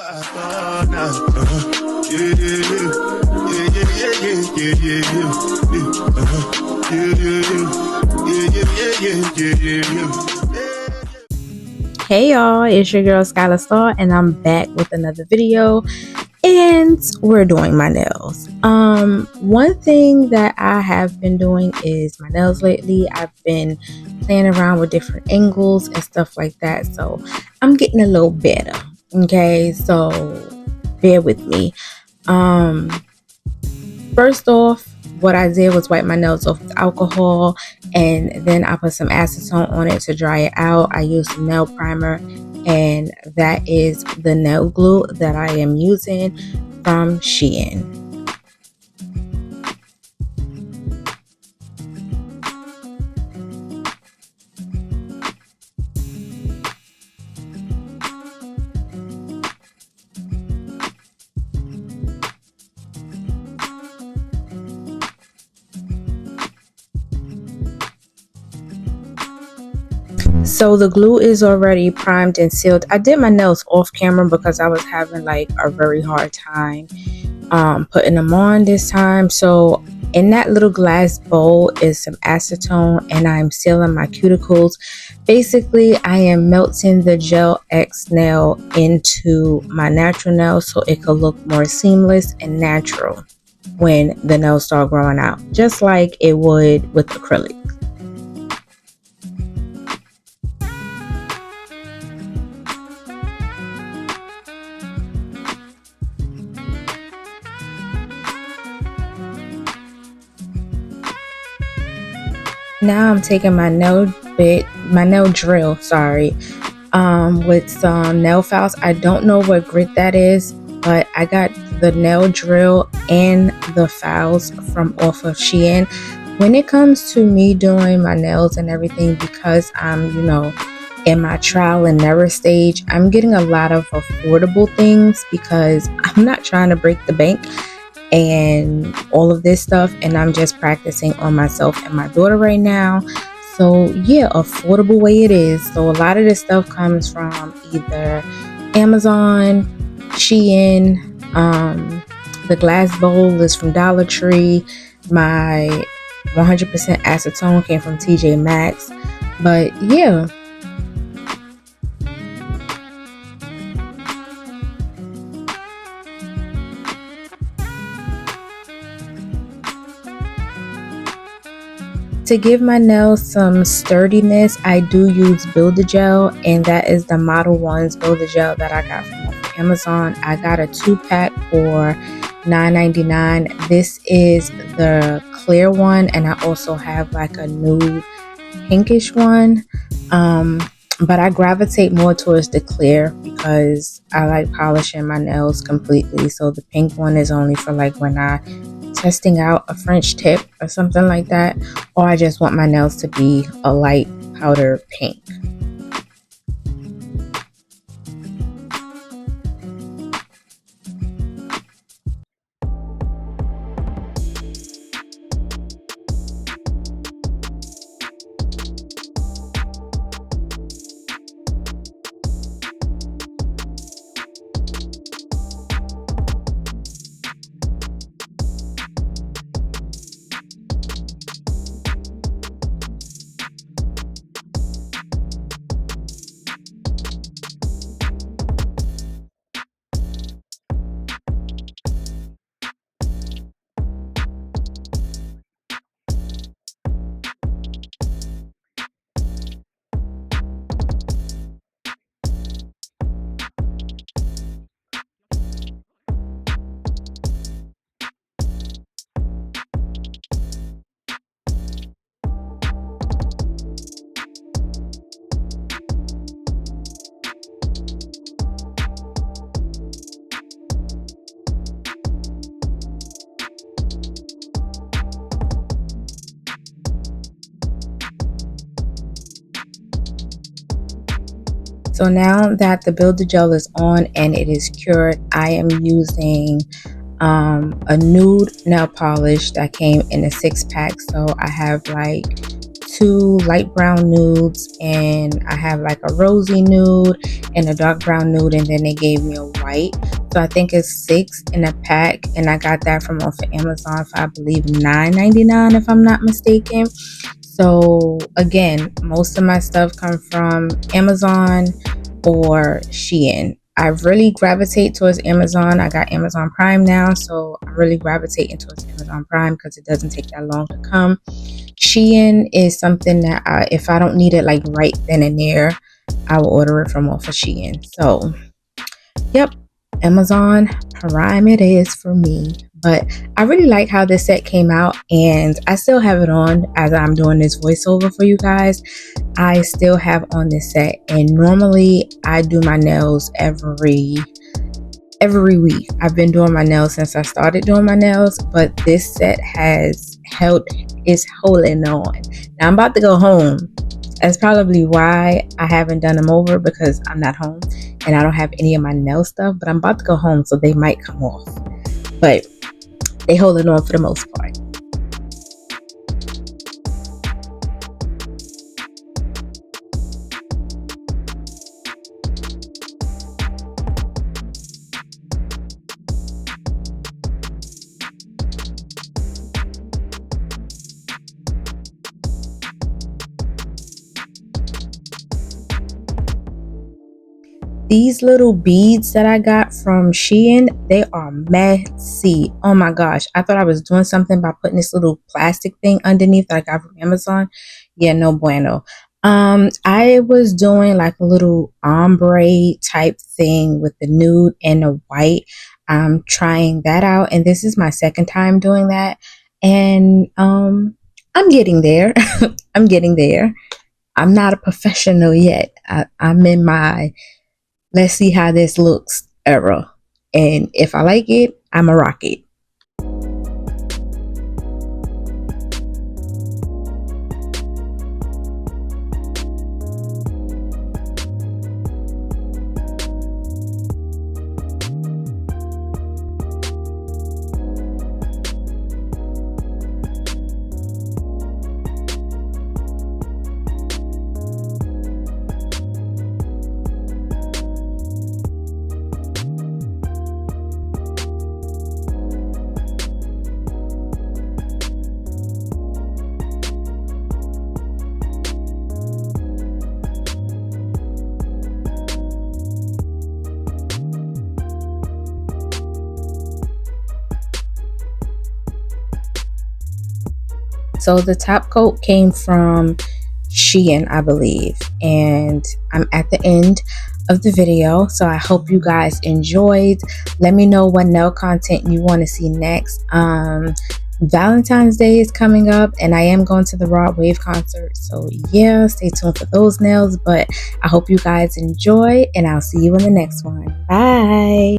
Hey y'all, it's your girl Skyla Star, and I'm back with another video, and we're doing my nails. One thing that I have been doing is my nails lately. I've been playing around with different angles and stuff like that, so I'm getting a little better. Okay, so bear with me. First off, what I did was wipe my nails off with alcohol, and then I put some acetone on it to dry it out. I used some nail primer, and that is the nail glue that I am using from Shein. So the glue is already primed and sealed. I did my nails off camera because I was having like a very hard time putting them on this time. So in that little glass bowl is some acetone, and I'm sealing my cuticles. Basically, I am melting the gel X nail into my natural nail so it could look more seamless and natural when the nails start growing out, just like it would with acrylic. Now I'm taking my nail drill, with some nail files. I don't know what grit that is, but I got the nail drill and the files from off of Shein. When it comes to me doing my nails and everything, because I'm, in my trial and error stage, I'm getting a lot of affordable things because I'm not trying to break the bank and all of this stuff, and I'm just practicing on myself and my daughter right now. So yeah, affordable way it is. So a lot of this stuff comes from either Amazon, Shein, the glass bowl is from Dollar Tree, my 100% acetone came from TJ Maxx. But yeah, to give my nails some sturdiness, I do use Build-A-Gel, and that is the Model 1's Build-A-Gel that I got from Amazon. I got a 2-pack for $9.99. This is the clear one, and I also have like a nude pinkish one. But I gravitate more towards the clear because I like polishing my nails completely. So the pink one is only for like when I testing out a French tip or something like that, or I just want my nails to be a light powder pink. So now that the Build-A-Gel is on and it is cured, I am using a nude nail polish that came in a 6-pack. So I have like two light brown nudes, and I have like a rosy nude and a dark brown nude, and then they gave me a white. So I think it's 6 in a pack, and I got that from off of Amazon for I believe $9.99 if I'm not mistaken. So again, most of my stuff come from Amazon or Shein. I really gravitate towards Amazon. I got Amazon Prime now, so I really gravitate towards Amazon Prime because it doesn't take that long to come. Shein is something that if I don't need it like right then and there, I will order it from off of Shein. So yep, Amazon Prime it is for me. But I really like how this set came out, and I still have it on as I'm doing this voiceover for you guys. I still have on this set, and normally I do my nails every week. I've been doing my nails since I started doing my nails, but this set is holding on. Now I'm about to go home. That's probably why I haven't done them over, because I'm not home and I don't have any of my nail stuff, but I'm about to go home, so they might come off, but they holding on for the most part. These little beads that I got from Shein, they are messy. Oh my gosh. I thought I was doing something by putting this little plastic thing underneath that I got from Amazon. Yeah, no bueno. I was doing like a little ombre type thing with the nude and the white. I'm trying that out, and this is my second time doing that. And I'm getting there. I'm getting there. I'm not a professional yet. I'm in my let's see how this looks era, and if I like it, I'ma rock it. So the top coat came from Shein, I believe, and I'm at the end of the video, so I hope you guys enjoyed. Let me know what nail content you want to see next. Valentine's Day is coming up, and I am going to the Rod Wave concert, so yeah, stay tuned for those nails. But I hope you guys enjoy, and I'll see you in the next one. Bye.